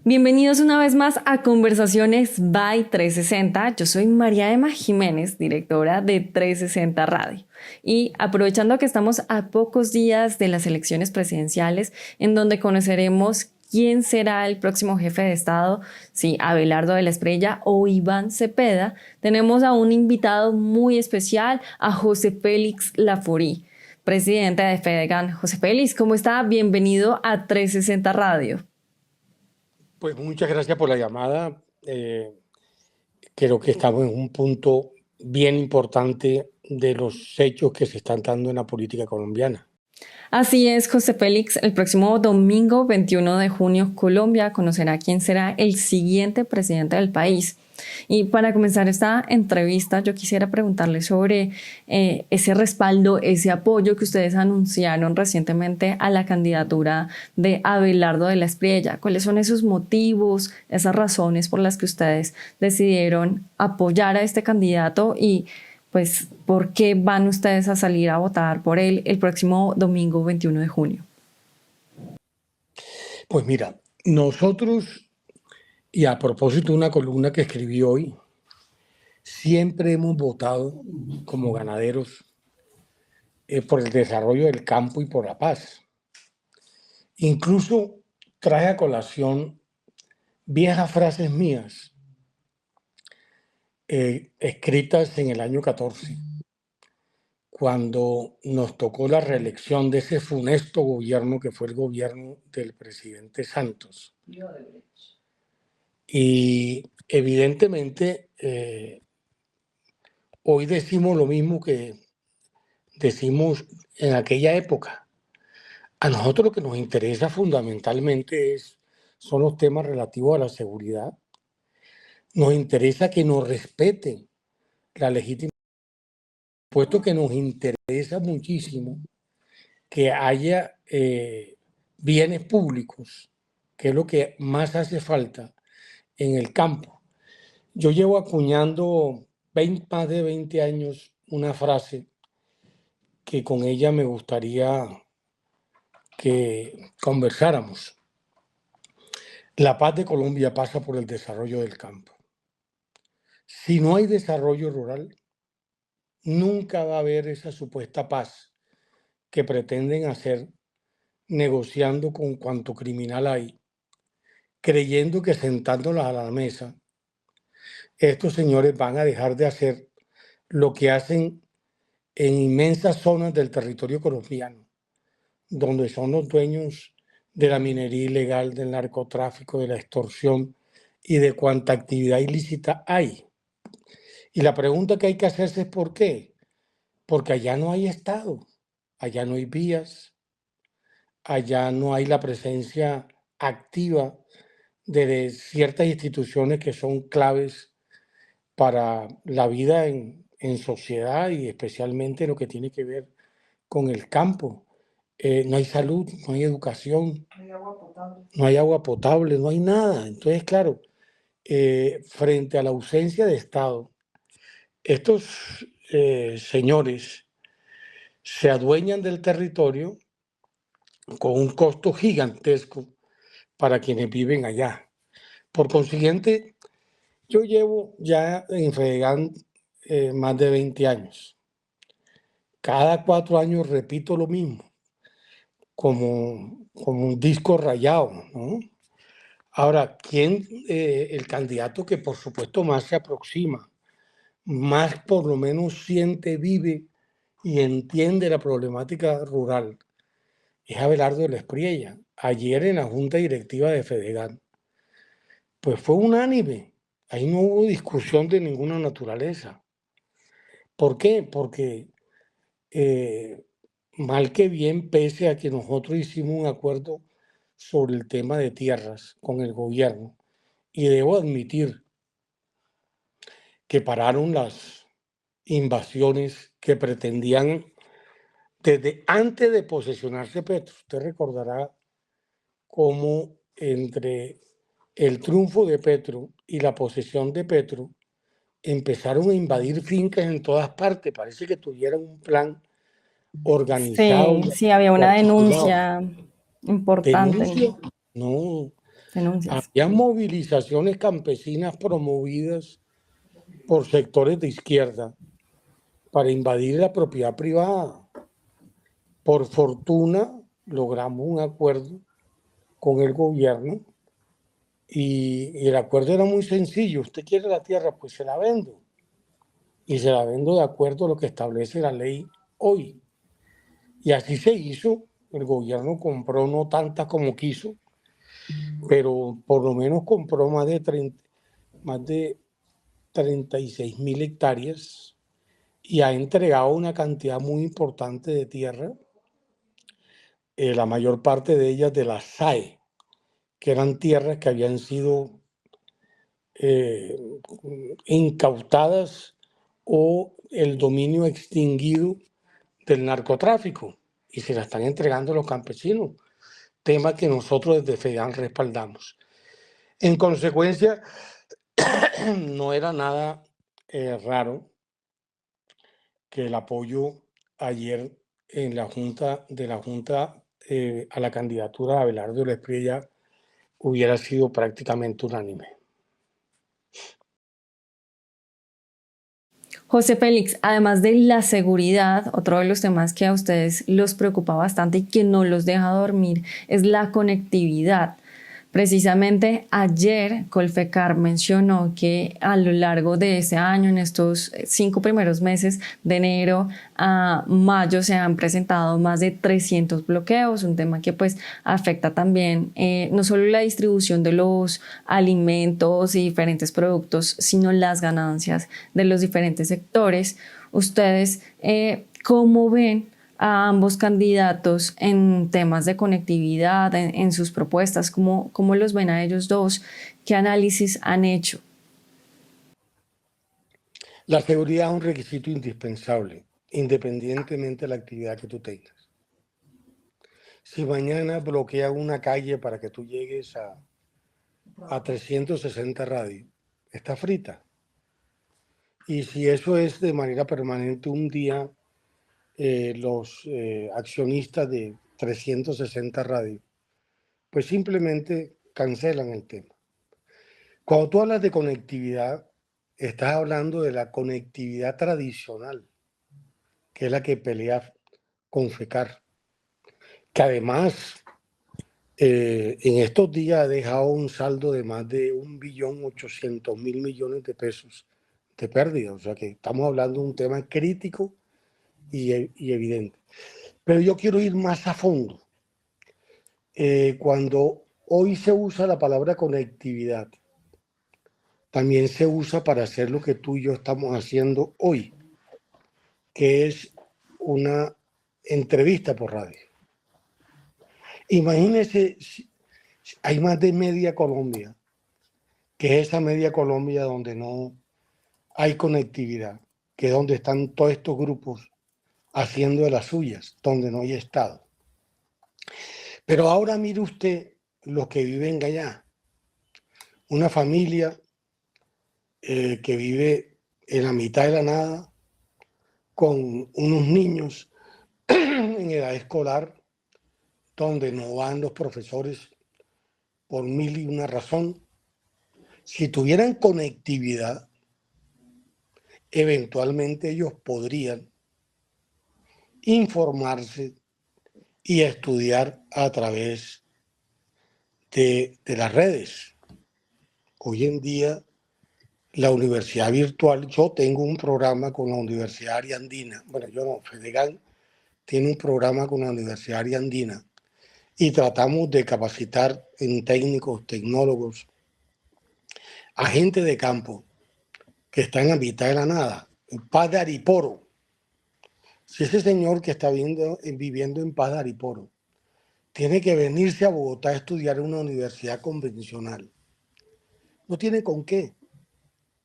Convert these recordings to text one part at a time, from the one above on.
Bienvenidos una vez más a Conversaciones by 360. Yo soy María Emma Jiménez, directora de 360 Radio. Y aprovechando que estamos a pocos días de las elecciones presidenciales, en donde conoceremos quién será el próximo jefe de Estado, si Abelardo de la Espriella o Iván Cepeda, tenemos a un invitado muy especial, a José Félix Laforí, presidente de Fedegan. José Félix, ¿cómo está? Bienvenido a 360 Radio. Pues muchas gracias por la llamada. Creo que estamos en un punto bien importante de los hechos que se están dando en la política colombiana. Así es, José Félix. El próximo domingo 21 de junio, Colombia conocerá quién será el siguiente presidente del país. Y para comenzar esta entrevista, yo quisiera preguntarle sobre ese respaldo, ese apoyo que ustedes anunciaron recientemente a la candidatura de Abelardo de la Espriella. ¿Cuáles son esos motivos, esas razones por las que ustedes decidieron apoyar a este candidato y pues por qué van ustedes a salir a votar por él el próximo domingo 21 de junio? Pues mira, nosotros, y a propósito de una columna que escribí hoy, siempre hemos votado como ganaderos por el desarrollo del campo y por la paz. Incluso traje a colación viejas frases mías escritas en el año 14, cuando nos tocó la reelección de ese funesto gobierno que fue el gobierno del presidente Santos. Y evidentemente hoy decimos lo mismo que decimos en aquella época. A nosotros lo que nos interesa fundamentalmente son los temas relativos a la seguridad. Nos interesa que nos respeten la legítima, puesto que nos interesa muchísimo que haya bienes públicos, que es lo que más hace falta en el campo. Yo llevo acuñando más de 20 años una frase que con ella me gustaría que conversáramos. La paz de Colombia pasa por el desarrollo del campo. Si no hay desarrollo rural, nunca va a haber esa supuesta paz que pretenden hacer negociando con cuanto criminal hay, creyendo que sentándolos a la mesa, estos señores van a dejar de hacer lo que hacen en inmensas zonas del territorio colombiano, donde son los dueños de la minería ilegal, del narcotráfico, de la extorsión y de cuanta actividad ilícita hay. Y la pregunta que hay que hacerse es ¿por qué? Porque allá no hay Estado, allá no hay vías, allá no hay la presencia activa de ciertas instituciones que son claves para la vida en sociedad y especialmente lo que tiene que ver con el campo. No hay salud, no hay educación, no hay agua potable, no hay nada. Entonces, claro, frente a la ausencia de Estado, estos señores se adueñan del territorio con un costo gigantesco para quienes viven allá. Por consiguiente, yo llevo ya en Fedegan más de 20 años. Cada 4 años repito lo mismo, como un disco rayado, ¿no? Ahora, el candidato que por supuesto más se aproxima, más por lo menos siente, vive y entiende la problemática rural, es Abelardo de la Espriella. Ayer en la Junta Directiva de Fedegan, pues fue unánime. Ahí no hubo discusión de ninguna naturaleza. ¿Por qué? Porque mal que bien, pese a que nosotros hicimos un acuerdo sobre el tema de tierras con el gobierno, y debo admitir que pararon las invasiones que pretendían desde antes de posesionarse Petro. Usted recordará cómo entre el triunfo de Petro y la posesión de Petro empezaron a invadir fincas en todas partes. Parece que tuvieran un plan organizado Sí, sí, había y una articulado. denuncia importante. Denuncia, no. Denuncias. Había movilizaciones campesinas promovidas por sectores de izquierda para invadir la propiedad privada. Por fortuna, logramos un acuerdo con el gobierno y el acuerdo era muy sencillo. Usted quiere la tierra, pues se la vendo. Y se la vendo de acuerdo a lo que establece la ley hoy. Y así se hizo. El gobierno compró no tantas como quiso, pero por lo menos compró más de 36.000 hectáreas y ha entregado una cantidad muy importante de tierra, la mayor parte de ellas de la SAE, que eran tierras que habían sido eh, incautadas o el dominio extinguido del narcotráfico y se la están entregando a los campesinos, tema que nosotros desde FEDEAN respaldamos. En consecuencia, no era nada raro que el apoyo ayer en la Junta a la candidatura de Abelardo Lesprilla hubiera sido prácticamente unánime. José Félix, además de la seguridad, otro de los temas que a ustedes los preocupa bastante y que no los deja dormir es la conectividad. Precisamente ayer Colfecar mencionó que a lo largo de este año, en estos 5 primeros meses, de enero a mayo, se han presentado más de 300 bloqueos, un tema que pues afecta también no solo la distribución de los alimentos y diferentes productos, sino las ganancias de los diferentes sectores. Ustedes, ¿cómo ven a ambos candidatos en temas de conectividad, en sus propuestas? ¿Cómo los ven a ellos dos? ¿Qué análisis han hecho? La seguridad es un requisito indispensable, independientemente de la actividad que tú tengas. Si mañana bloquean una calle para que tú llegues a 360 radios, está frita. Y si eso es de manera permanente, un día los accionistas de 360 radios, pues simplemente cancelan el tema. Cuando tú hablas de conectividad, estás hablando de la conectividad tradicional, que es la que pelea con FECAR, que además en estos días ha dejado un saldo de más de 1.800.000 millones de pesos de pérdida. O sea que estamos hablando de un tema crítico y evidente. Pero yo quiero ir más a fondo. Cuando hoy se usa la palabra conectividad, también se usa para hacer lo que tú y yo estamos haciendo hoy, que es una entrevista por radio. Imagínense, hay más de media Colombia, que es esa media Colombia donde no hay conectividad, que es donde están todos estos grupos haciendo de las suyas, donde no hay Estado. Pero ahora mire usted los que viven allá. Una familia que vive en la mitad de la nada, con unos niños en edad escolar, donde no van los profesores por mil y una razón. Si tuvieran conectividad, eventualmente ellos podrían informarse y estudiar a través de las redes. Hoy en día, la universidad virtual, yo tengo un programa con la Universidad Ariandina, bueno, yo no, FEDEGAN tiene un programa con la Universidad Ariandina y tratamos de capacitar en técnicos, tecnólogos, a gente de campo que está en la mitad de la nada, en Paz de Ariporo. Si ese señor que está viviendo en Paz de Ariporo tiene que venirse a Bogotá a estudiar en una universidad convencional, no tiene con qué,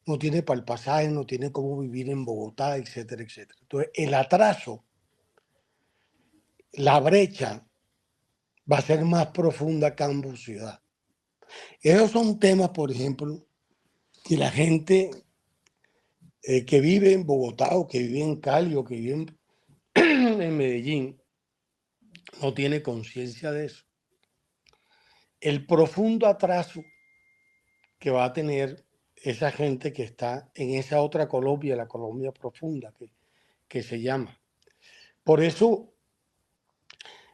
no tiene para el pasaje, no tiene cómo vivir en Bogotá, etcétera, etcétera. Entonces, el atraso, la brecha va a ser más profunda acá en ciudad. Esos son temas, por ejemplo, que la gente que vive en Bogotá o que vive en Cali o que vive en Medellín no tiene conciencia de eso. el profundo atraso que va a tener esa gente que está en esa otra Colombia, la Colombia profunda que se llama. Por eso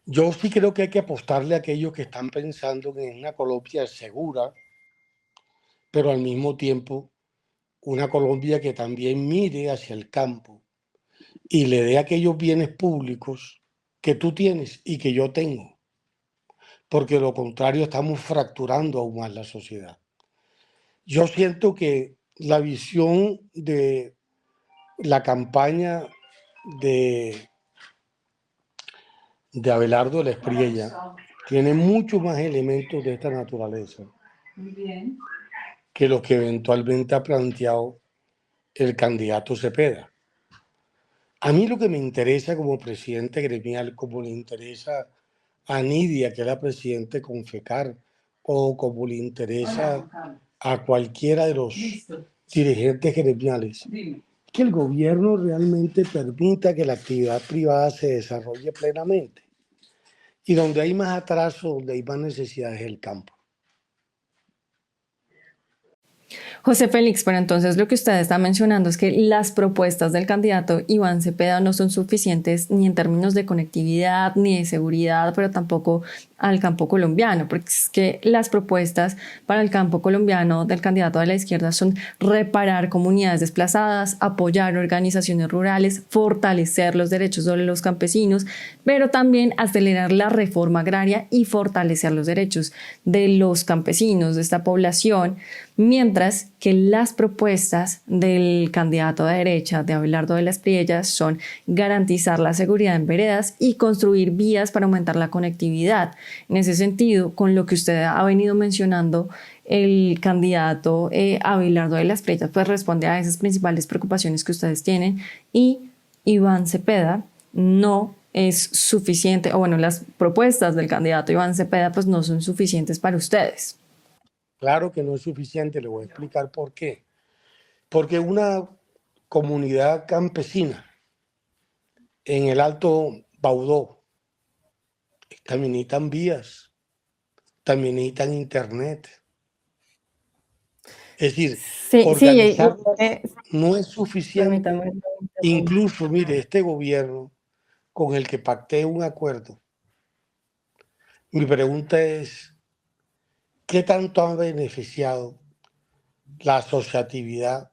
yo sí creo que hay que apostarle a aquellos que están pensando en una Colombia segura, pero al mismo tiempo una Colombia que también mire hacia el campo y le dé aquellos bienes públicos que tú tienes y que yo tengo, porque de lo contrario estamos fracturando aún más la sociedad. Yo siento que la visión de la campaña de, de Abelardo de la Espriella tiene muchos más elementos de esta naturaleza que los que eventualmente ha planteado el candidato Cepeda. A mí lo que me interesa como presidente gremial, como le interesa a Nidia, que es la presidenta de Confecar, o como le interesa a cualquiera de los dirigentes gremiales, que el gobierno realmente permita que la actividad privada se desarrolle plenamente. Y donde hay más atraso, donde hay más necesidades, es el campo. José Félix, pero entonces lo que usted está mencionando es que las propuestas del candidato Iván Cepeda no son suficientes ni en términos de conectividad ni de seguridad, pero tampoco al campo colombiano, porque es que las propuestas para el campo colombiano del candidato de la izquierda son reparar comunidades desplazadas, apoyar organizaciones rurales, fortalecer los derechos de los campesinos, pero también acelerar la reforma agraria y fortalecer los derechos de los campesinos, de esta población, mientras que las propuestas del candidato de derecha, de Abelardo de la Espriella, son garantizar la seguridad en veredas y construir vías para aumentar la conectividad. En ese sentido, con lo que usted ha venido mencionando, el candidato Abelardo de la Espriella pues responde a esas principales preocupaciones que ustedes tienen, y Iván Cepeda no es suficiente, o bueno, las propuestas del candidato Iván Cepeda pues no son suficientes para ustedes. Claro que no es suficiente, le voy a explicar por qué. Porque una comunidad campesina en el Alto Baudó también necesitan vías, también necesitan internet. Es decir, Sí, sí, organizarlas no es suficiente. permítame. Incluso, mire, este gobierno con el que pacté un acuerdo, mi pregunta es, ¿qué tanto han beneficiado la asociatividad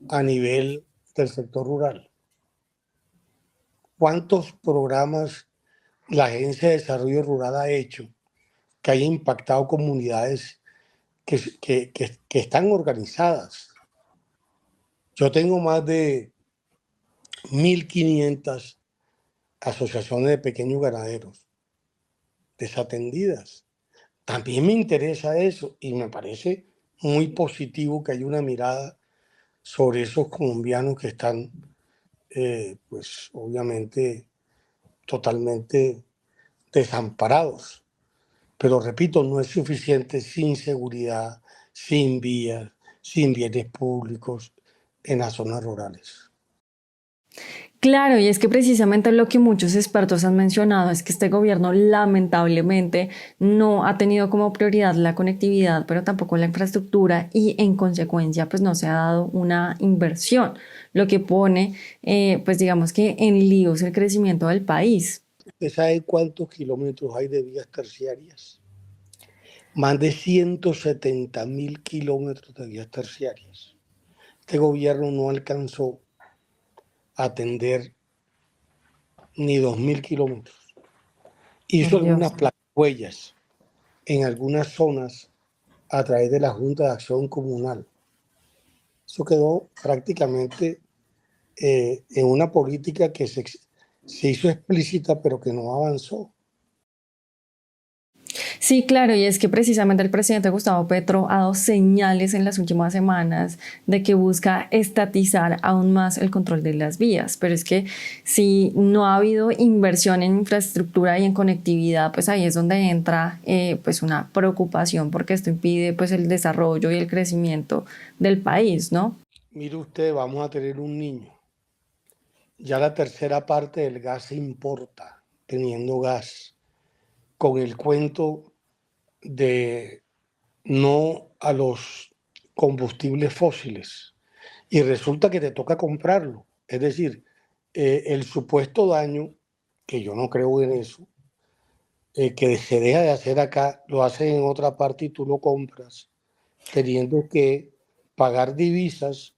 a nivel del sector rural? ¿Cuántos programas la Agencia de Desarrollo Rural ha hecho que haya impactado comunidades que están organizadas? Yo tengo más de 1.500 asociaciones de pequeños ganaderos desatendidas. También me interesa eso y me parece muy positivo que haya una mirada sobre esos colombianos que están, pues obviamente, totalmente desamparados. Pero repito, no es suficiente sin seguridad, sin vías, sin bienes públicos en las zonas rurales. Claro, y es que precisamente lo que muchos expertos han mencionado es que este gobierno lamentablemente no ha tenido como prioridad la conectividad, pero tampoco la infraestructura, y en consecuencia pues no se ha dado una inversión, lo que pone pues digamos que en líos el crecimiento del país. ¿Usted sabe cuántos kilómetros hay de vías terciarias? Más de 170.000 kilómetros de vías terciarias. Este gobierno no alcanzó a atender ni 2.000 kilómetros. Hizo Por algunas Dios. huellas en algunas zonas a través de la Junta de Acción Comunal. Eso quedó prácticamente en una política que se hizo explícita pero que no avanzó. Sí, claro, y es que precisamente el presidente Gustavo Petro ha dado señales en las últimas semanas de que busca estatizar aún más el control de las vías, pero es que si no ha habido inversión en infraestructura y en conectividad, pues ahí es donde entra pues una preocupación, porque esto impide pues el desarrollo y el crecimiento del país, ¿no? Mire usted, vamos a tener un niño. Ya la tercera parte del gas se importa, teniendo gas, con el cuento de no a los combustibles fósiles y resulta que te toca comprarlo. Es decir, el supuesto daño, que yo no creo en eso, que se deja de hacer acá, lo hacen en otra parte y tú lo compras, teniendo que pagar divisas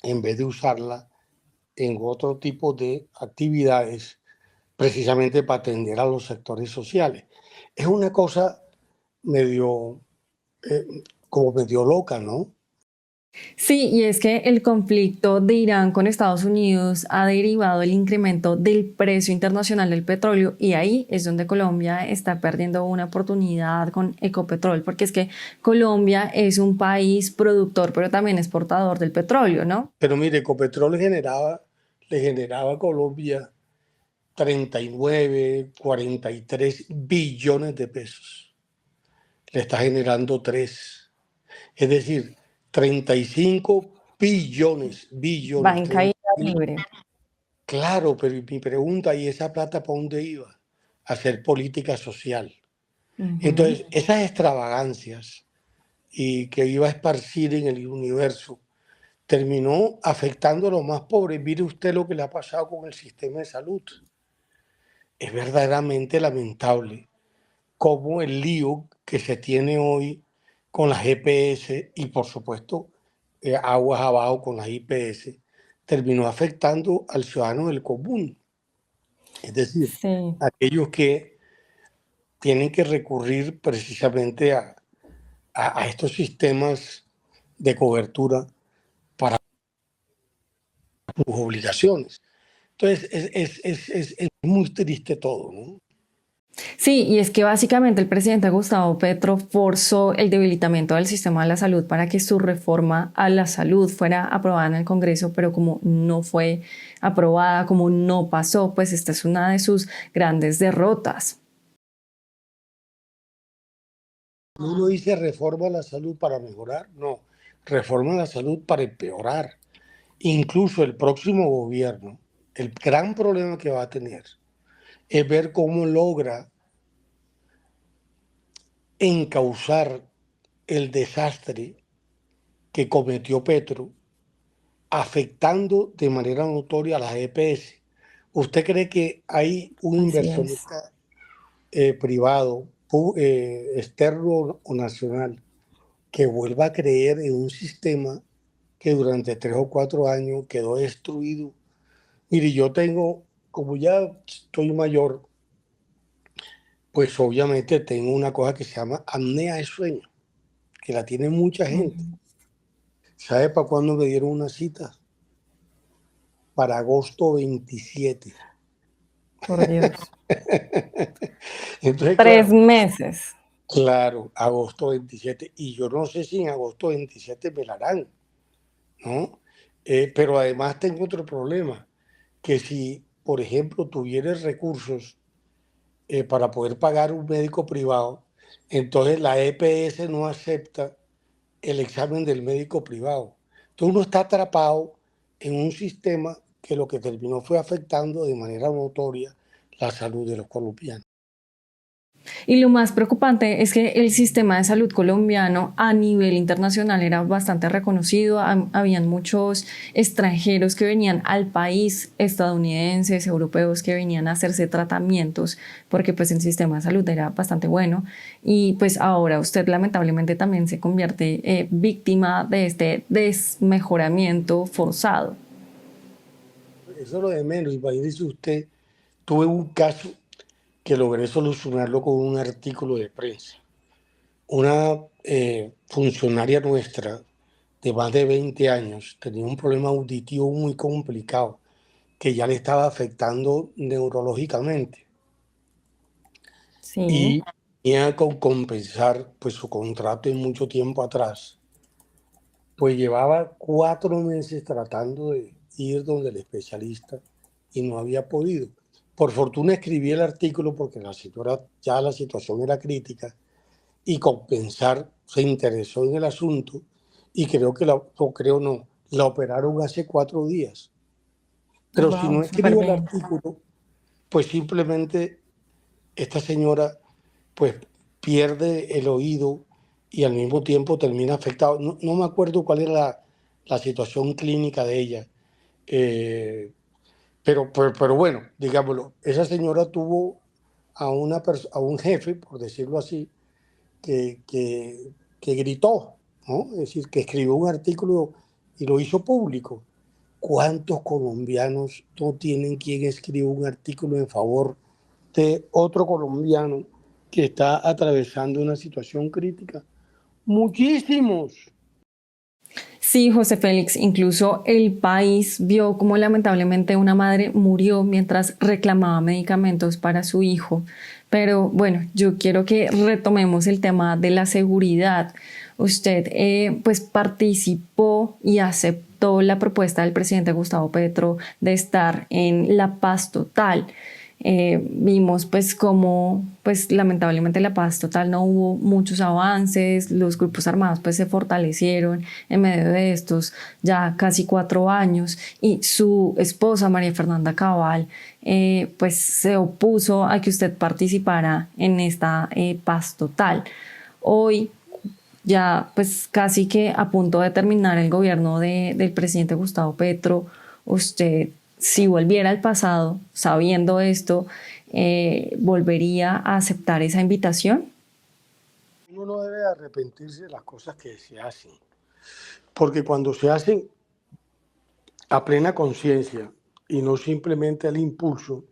en vez de usarla en otro tipo de actividades, precisamente para atender a los sectores sociales. Es una cosa medio, eh, como medio loca, ¿no? Sí, y es que el conflicto de Irán con Estados Unidos ha derivado el incremento del precio internacional del petróleo y ahí es donde Colombia está perdiendo una oportunidad con Ecopetrol, porque es que Colombia es un país productor, pero también exportador del petróleo, ¿no? Pero mire, Ecopetrol le generaba a Colombia 39, 43 billones de pesos. Le está generando 3. Es decir, 35 Va billones. en caída libre. Claro, pero mi pregunta, ¿y esa plata para dónde iba? A hacer política social. Ujú. Entonces, esas extravagancias y que iba a esparcir en el universo, terminó afectando a los más pobres. Mire usted lo que le ha pasado con el sistema de salud. Es verdaderamente lamentable cómo el lío que se tiene hoy con las GPS y por supuesto aguas abajo con las IPS terminó afectando al ciudadano del común. Es decir, Sí. aquellos que tienen que recurrir precisamente a estos sistemas de cobertura para sus obligaciones. Entonces, es muy triste todo, ¿no? Sí, y es que básicamente el presidente Gustavo Petro forzó el debilitamiento del sistema de la salud para que su reforma a la salud fuera aprobada en el Congreso, pero como no fue aprobada, como no pasó, pues esta es una de sus grandes derrotas. Uno dice reforma a la salud para mejorar, no, reforma a la salud para empeorar. Incluso el próximo gobierno, el gran problema que va a tener es ver cómo logra encauzar el desastre que cometió Petro, afectando de manera notoria a las EPS. ¿Usted cree que hay un Así es. inversionista privado, externo o nacional, que vuelva a creer en un sistema que durante 3 o 4 años quedó destruido? Mire, yo tengo, como ya estoy mayor, pues obviamente tengo una cosa que se llama apnea de sueño, que la tiene mucha gente. Ujú. ¿Sabe para cuándo me dieron una cita? Para agosto 27. Por Dios. Entonces, 3 meses. claro, agosto 27. Y yo no sé si en agosto 27 me la harán, ¿no? Pero además tengo otro problema, que si, por ejemplo, tuvieras recursos para poder pagar un médico privado, entonces la EPS no acepta el examen del médico privado. Entonces uno está atrapado en un sistema que lo que terminó fue afectando de manera notoria la salud de los colombianos. Y lo más preocupante es que el sistema de salud colombiano a nivel internacional era bastante reconocido. Habían muchos extranjeros que venían al país, estadounidenses, europeos, que venían a hacerse tratamientos porque pues el sistema de salud era bastante bueno. Y pues ahora usted lamentablemente también se convierte víctima de este desmejoramiento forzado. Eso es lo de menos. Imagínese usted, tuve un caso que logré solucionarlo con un artículo de prensa. Una funcionaria nuestra de más de 20 años tenía un problema auditivo muy complicado que ya le estaba afectando neurológicamente Sí. y tenía que compensar pues su contrato en mucho tiempo atrás. Pues llevaba 4 meses tratando de ir donde el especialista y no había podido. Por fortuna escribí el artículo porque ya la situación era crítica y compensar se interesó en el asunto y creo que o creo no, la operaron hace 4 días. Pero si Wow, no súper escribo el bien. artículo, pues simplemente esta señora pues pierde el oído y al mismo tiempo termina afectado. No me acuerdo cuál era la situación clínica de ella, eh, pero bueno, digámoslo, esa señora tuvo a un jefe, por decirlo así, que, que, que gritó, ¿no? Es decir, que escribió un artículo y lo hizo público. ¿Cuántos colombianos no tienen quien escriba un artículo en favor de otro colombiano que está atravesando una situación crítica? Muchísimos. Sí, José Félix, incluso el país vio como lamentablemente una madre murió mientras reclamaba medicamentos para su hijo. Pero bueno, yo quiero que retomemos el tema de la seguridad. Usted pues participó y aceptó la propuesta del presidente Gustavo Petro de estar en la paz total. Vimos pues como pues lamentablemente la paz total no hubo muchos avances, los grupos armados pues se fortalecieron en medio de estos ya casi 4 años y su esposa María Fernanda Cabal pues se opuso a que usted participara en esta paz total. Hoy ya pues casi que a punto de terminar el gobierno del presidente Gustavo Petro, usted si volviera al pasado sabiendo esto, ¿volvería a aceptar esa invitación? Uno no debe arrepentirse de las cosas que se hacen, porque cuando se hacen a plena conciencia y no simplemente al impulso,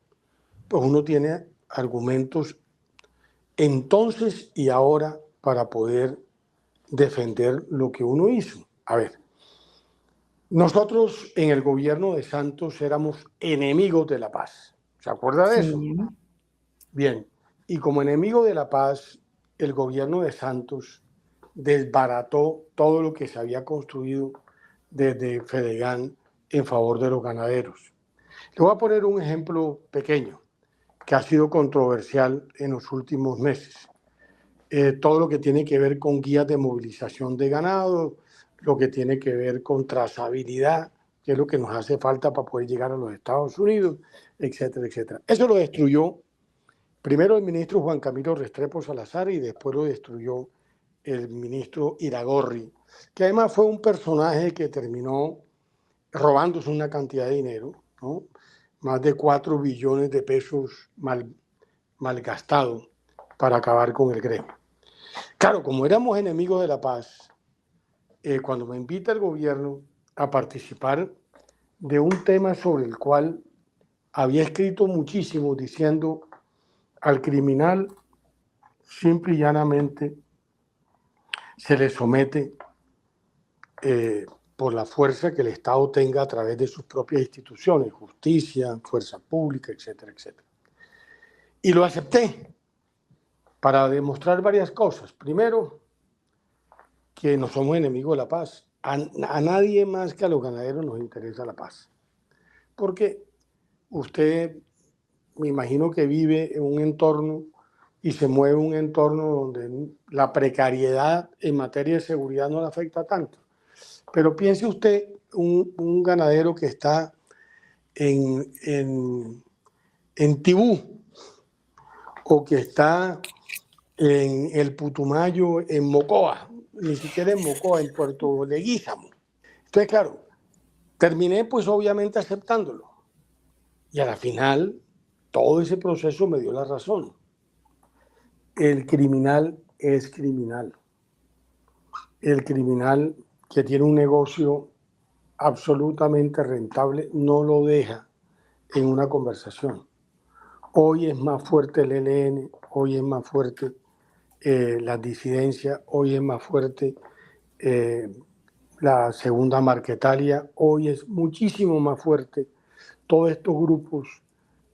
pues uno tiene argumentos entonces y ahora para poder defender lo que uno hizo. A ver, nosotros en el gobierno de Santos éramos enemigos de la paz. ¿Se acuerda de eso? Sí. Bien, y como enemigo de la paz, el gobierno de Santos desbarató todo lo que se había construido desde Fedegan en favor de los ganaderos. Le voy a poner un ejemplo pequeño que ha sido controversial en los últimos meses. Todo lo que tiene que ver con guías de movilización de ganado, lo que tiene que ver con trazabilidad, que es lo que nos hace falta para poder llegar a los Estados Unidos, etcétera, etcétera. Eso lo destruyó primero el ministro Juan Camilo Restrepo Salazar y después lo destruyó el ministro Iragorri, que además fue un personaje que terminó robándose una cantidad de dinero, ¿no? Más de 4 billones de pesos malgastados para acabar con el gremio. Claro, como éramos enemigos de la paz, cuando me invita el gobierno a participar de un tema sobre el cual había escrito muchísimo diciendo al criminal simple y llanamente se le somete por la fuerza que el Estado tenga a través de sus propias instituciones, justicia, fuerza pública, etcétera, etcétera. Y lo acepté para demostrar varias cosas. Primero, que no somos enemigos de la paz. A nadie más que a los ganaderos nos interesa la paz. Porque usted, me imagino que vive en un entorno y se mueve en un entorno donde la precariedad en materia de seguridad no le afecta tanto. Pero piense usted un ganadero que está en Tibú o que está en el Putumayo, en Mocoa, ni siquiera en Mocoa, en Puerto Leguízamo. Entonces, claro, terminé pues obviamente aceptándolo. Y a la final, todo ese proceso me dio la razón. El criminal es criminal. El criminal que tiene un negocio absolutamente rentable no lo deja en una conversación. Hoy es más fuerte el ELN, hoy es más fuerte la disidencia, hoy es más fuerte la segunda Marquetalia, hoy es muchísimo más fuerte todos estos grupos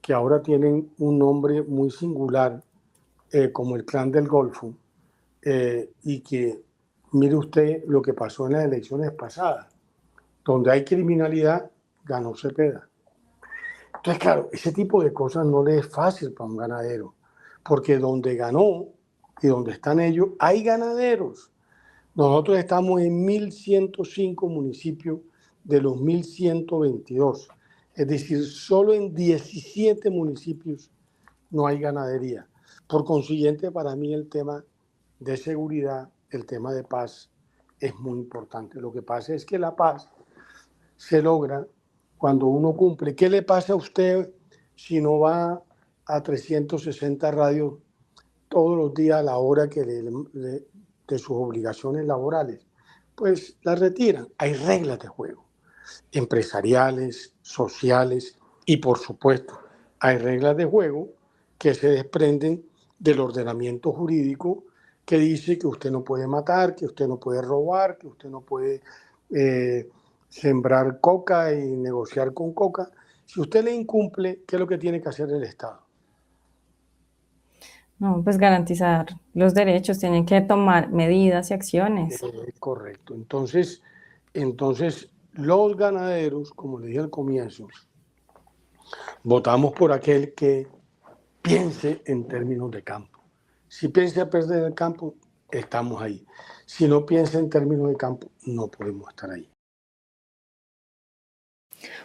que ahora tienen un nombre muy singular, como el Clan del Golfo, y que mire usted lo que pasó en las elecciones pasadas, donde hay criminalidad, ganó Cepeda. Entonces, claro, ese tipo de cosas no le es fácil para un ganadero, porque donde ganó y donde están ellos, hay ganaderos. Nosotros estamos en 1.105 municipios de los 1.122. Es decir, solo en 17 municipios no hay ganadería. Por consiguiente, para mí el tema de seguridad, el tema de paz es muy importante. Lo que pasa es que la paz se logra cuando uno cumple. ¿Qué le pasa a usted si no va a 360 radios todos los días a la hora de sus obligaciones laborales? Pues la retiran. Hay reglas de juego, empresariales, sociales y, por supuesto, hay reglas de juego que se desprenden del ordenamiento jurídico que dice que usted no puede matar, que usted no puede robar, que usted no puede sembrar coca y negociar con coca. Si usted le incumple, ¿qué es lo que tiene que hacer el Estado? No, pues garantizar los derechos, tienen que tomar medidas y acciones. Correcto. Entonces, los ganaderos, como le dije al comienzo, votamos por aquel que piense en términos de campo. Si piensa perder el campo, estamos ahí. Si no piensa en términos de campo, no podemos estar ahí.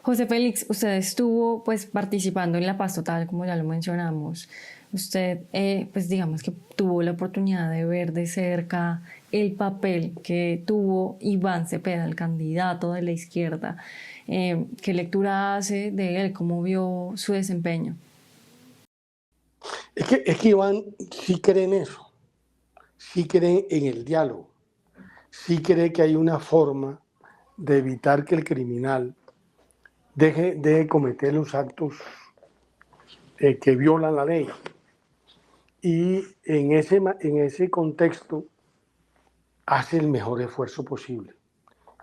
José Félix, usted estuvo pues participando en la paz total, como ya lo mencionamos. Usted, pues digamos que tuvo la oportunidad de ver de cerca el papel que tuvo Iván Cepeda, el candidato de la izquierda. ¿Qué lectura hace de él? ¿Cómo vio su desempeño? Es que Iván sí cree en eso, sí cree en el diálogo, sí cree que hay una forma de evitar que el criminal deje de cometer los actos que violan la ley. Y en ese contexto hace el mejor esfuerzo posible.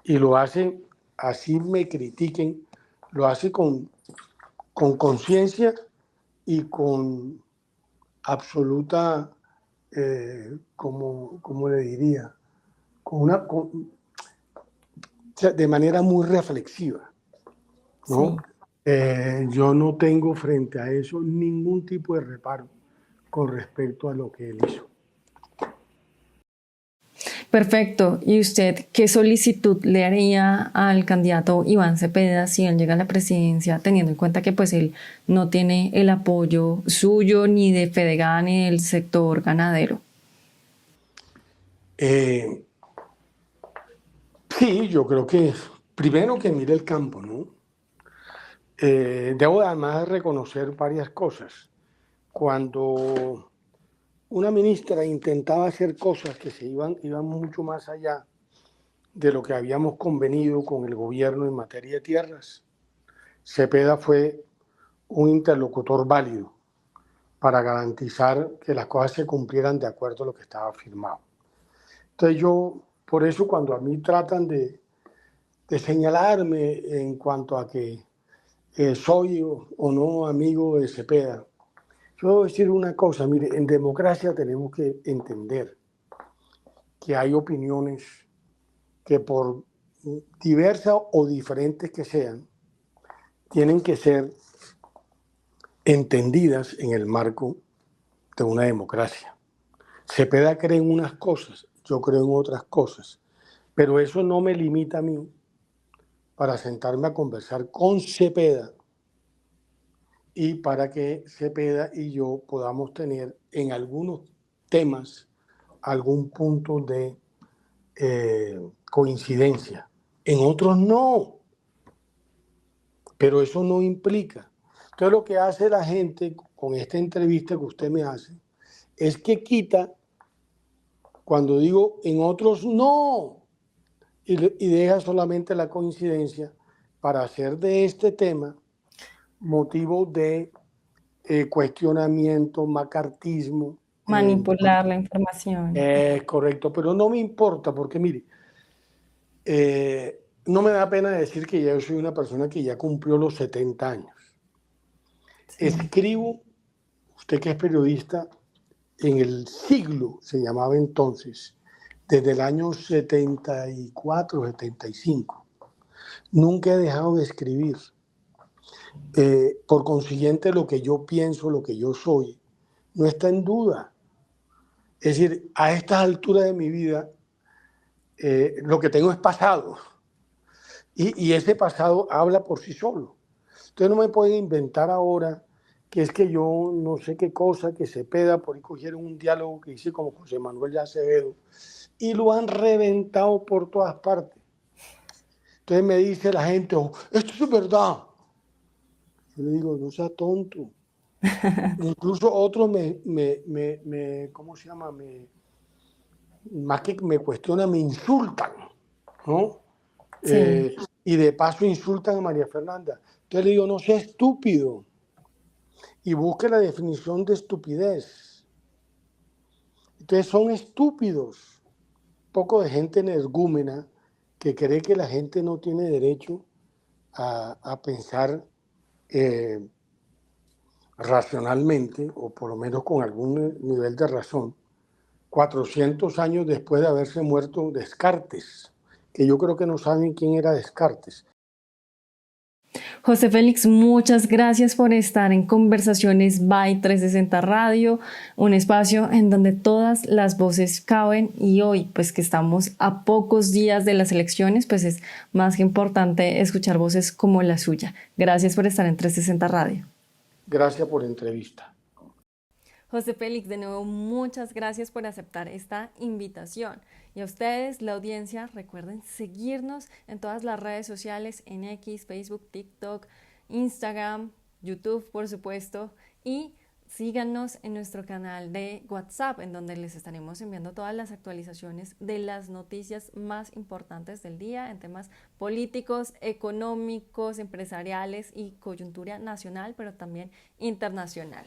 Y lo hace, así me critiquen, lo hace con conciencia y con absoluta, como le diría, de manera muy reflexiva, ¿no? Sí. Yo no tengo frente a eso ningún tipo de reparo con respecto a lo que él hizo. Perfecto. ¿Y usted qué solicitud le haría al candidato Iván Cepeda si él llega a la presidencia, teniendo en cuenta que pues él no tiene el apoyo suyo ni de Fedegan ni del sector ganadero? Sí, yo creo que primero que mire el campo, ¿no? Debo además reconocer varias cosas. Cuando una ministra intentaba hacer cosas que iban mucho más allá de lo que habíamos convenido con el gobierno en materia de tierras, Cepeda fue un interlocutor válido para garantizar que las cosas se cumplieran de acuerdo a lo que estaba firmado. Entonces yo, por eso cuando a mí tratan de señalarme en cuanto a que soy o no amigo de Cepeda, yo debo decir una cosa, mire, en democracia tenemos que entender que hay opiniones que por diversas o diferentes que sean, tienen que ser entendidas en el marco de una democracia. Cepeda cree en unas cosas, yo creo en otras cosas, pero eso no me limita a mí para sentarme a conversar con Cepeda y para que Cepeda y yo podamos tener en algunos temas algún punto de coincidencia. En otros no, pero eso no implica. Entonces lo que hace la gente con esta entrevista que usted me hace es que quita, cuando digo en otros no, y deja solamente la coincidencia para hacer de este tema motivo de cuestionamiento, macartismo. Manipular la información. Es correcto, pero no me importa porque mire, no me da pena decir que ya yo soy una persona que ya cumplió los 70 años. Sí. Escribo, usted que es periodista, en el siglo, se llamaba entonces, desde el año 74, 75. Nunca he dejado de escribir. Por consiguiente, lo que yo pienso, lo que yo soy, no está en duda. Es decir, a estas alturas de mi vida, lo que tengo es pasado. Y ese pasado habla por sí solo. Entonces no me pueden inventar ahora que es que yo no sé qué cosa, que Cepeda, por ahí cogieron un diálogo que hice con José Manuel Acevedo y lo han reventado por todas partes. Entonces me dice la gente, oh, esto es verdad. Yo le digo, no sea tonto. Incluso otros ¿cómo se llama? Más que me cuestionan, me insultan, ¿no? Sí. Y de paso insultan a María Fernanda. Entonces le digo, no sea estúpido y busque la definición de estupidez. Entonces son estúpidos, poco de gente energúmena que cree que la gente no tiene derecho a pensar racionalmente, o por lo menos con algún nivel de razón, 400 años después de haberse muerto Descartes, que yo creo que no saben quién era Descartes. José Félix, muchas gracias por estar en Conversaciones by 360 Radio, un espacio en donde todas las voces caben, y hoy, pues que estamos a pocos días de las elecciones, pues es más que importante escuchar voces como la suya. Gracias por estar en 360 Radio. Gracias por la entrevista. José Félix, de nuevo, muchas gracias por aceptar esta invitación. Y a ustedes, la audiencia, recuerden seguirnos en todas las redes sociales, en X, Facebook, TikTok, Instagram, YouTube, por supuesto, y síganos en nuestro canal de WhatsApp, en donde les estaremos enviando todas las actualizaciones de las noticias más importantes del día en temas políticos, económicos, empresariales y coyuntura nacional, pero también internacional.